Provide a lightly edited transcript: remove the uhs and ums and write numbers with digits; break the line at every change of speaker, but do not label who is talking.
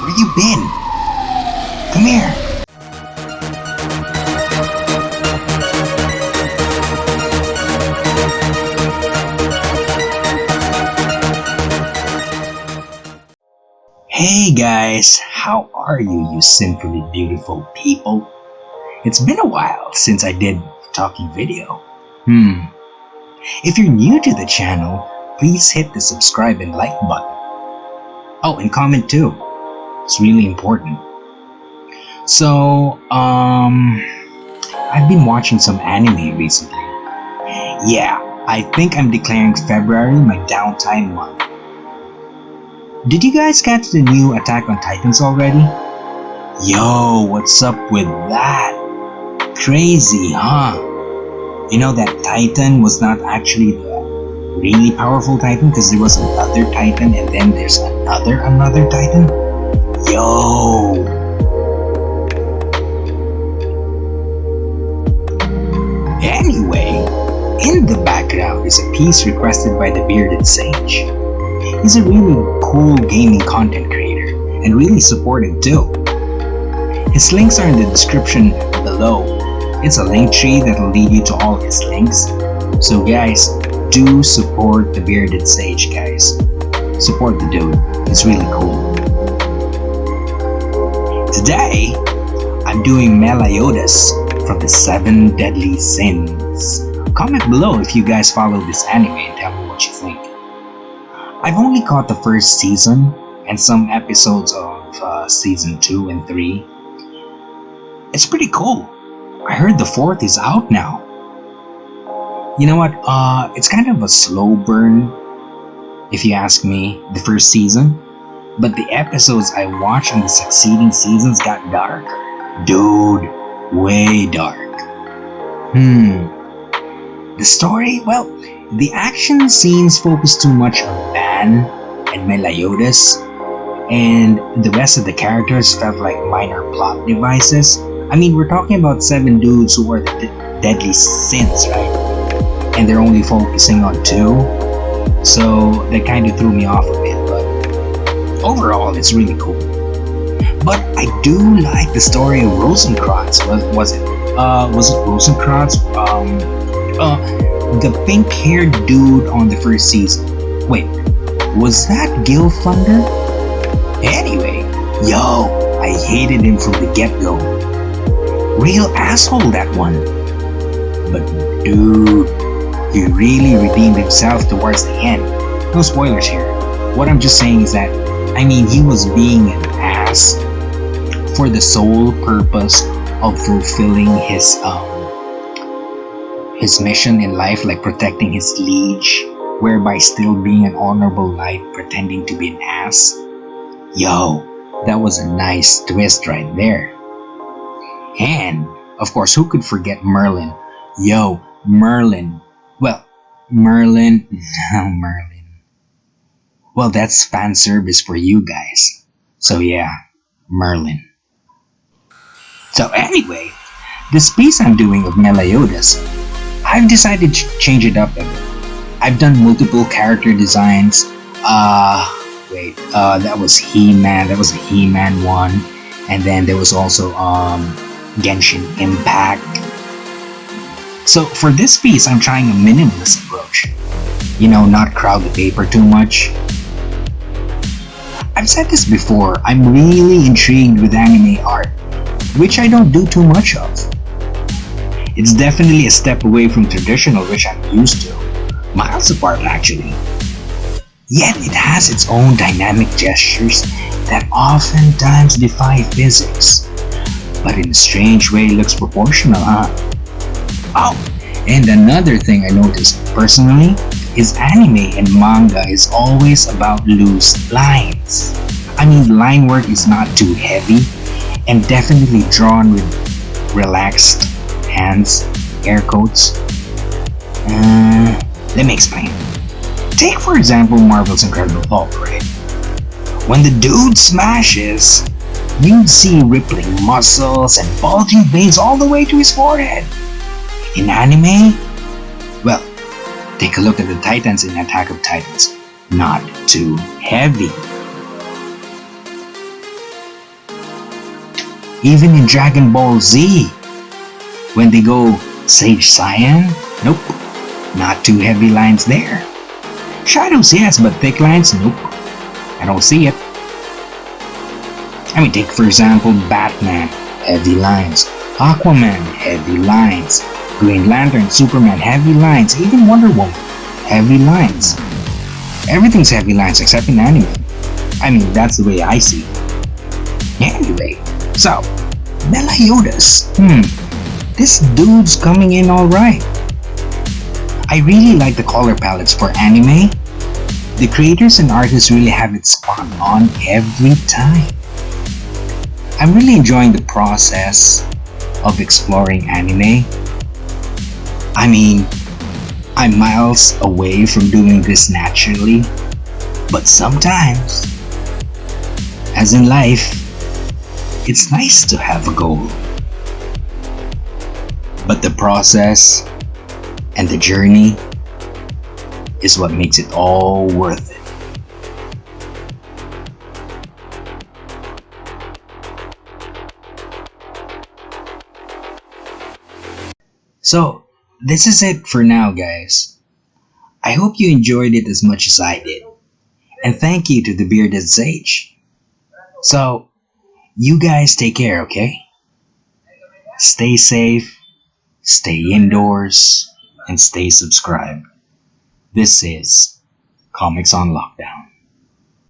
Where you been? Come here. Hey guys, how are you, you sinfully beautiful people? It's been a while since I did a talking video. If you're new to the channel, please hit the subscribe and like button. Oh, and comment too. It's really important. So, I've been watching some anime recently. Yeah, I think I'm declaring February my downtime month. Did you guys catch the new Attack on Titans already? Yo, what's up with that? Crazy, huh? You know that Titan was not actually the really powerful Titan because there was another Titan and then there's another Titan? Yo! Anyway, in the background is a piece requested by the Bearded Sage. He's a really cool gaming content creator and really supportive too. His links are in the description below. It's a link tree that will lead you to all his links. So guys, do support the Bearded Sage, guys. Support the dude. It's really cool. Today, I'm doing Meliodas from the 7 Deadly Sins. Comment below if you guys follow this anime and tell me what you think. I've only caught the first season and some episodes of season 2 and 3. It's pretty cool. I heard the 4th is out now. You know what? It's kind of a slow burn, if you ask me, the first season. But the episodes I watched in the succeeding seasons got darker. Dude, way dark. The story? Well, the action scenes focus too much on Van and Meliodas, and the rest of the characters felt like minor plot devices. I mean, we're talking about 7 dudes who are the Deadly Sins, right? And they're only focusing on 2, so that kind of threw me off a bit, but overall, it's really cool. But I do like the story of Rosencrantz. Was it Rosencrantz? The pink-haired dude on the first season. Wait, was that Gilfunder? Anyway, yo, I hated him from the get-go. Real asshole, that one. But dude, he really redeemed himself towards the end. No spoilers here. What I'm just saying is that, I mean, he was being an ass for the sole purpose of fulfilling his mission in life, like protecting his liege, whereby still being an honorable knight pretending to be an ass. Yo, that was a nice twist right there. And, of course, who could forget Merlin? Yo, Merlin. Well, Merlin. Well, that's fan service for you guys. So yeah, Merlin. So anyway, this piece I'm doing of Meliodas, I've decided to change it up a bit. I've done multiple character designs. That was He-Man. That was the He-Man one. And then there was also Genshin Impact. So for this piece, I'm trying a minimalist approach. You know, not crowd the paper too much. I've said this before, I'm really intrigued with anime art, which I don't do too much of. It's definitely a step away from traditional, which I'm used to. Miles apart, actually. Yet it has its own dynamic gestures that oftentimes defy physics, but in a strange way looks proportional, huh? Oh, and another thing I noticed personally is anime and manga is always about loose lines. I mean, line work is not too heavy and definitely drawn with relaxed hands, air quotes. Let me explain. Take for example Marvel's Incredible Hulk, right? When the dude smashes, you'd see rippling muscles and bulging veins all the way to his forehead. In anime, well, take a look at the Titans in Attack of Titans. Not too heavy. Even in Dragon Ball Z, when they go Sage Cyan, nope, not too heavy lines there. Shadows, yes, but thick lines, nope, I don't see it. I mean, take for example Batman, heavy lines. Aquaman, heavy lines. Green Lantern, Superman, heavy lines. Even Wonder Woman, heavy lines. Everything's heavy lines except in anime. I mean, that's the way I see it. Anyway, so, Meliodas. This dude's coming in alright. I really like the color palettes for anime. The creators and artists really have it spot on every time. I'm really enjoying the process of exploring anime. I mean, I'm miles away from doing this naturally, but sometimes, as in life, it's nice to have a goal. But the process and the journey is what makes it all worth it. So, this is it for now, guys. I hope you enjoyed it as much as I did. And thank you to the Bearded Sage. So, you guys take care, okay? Stay safe, stay indoors, and stay subscribed. This is Comics on Lockdown.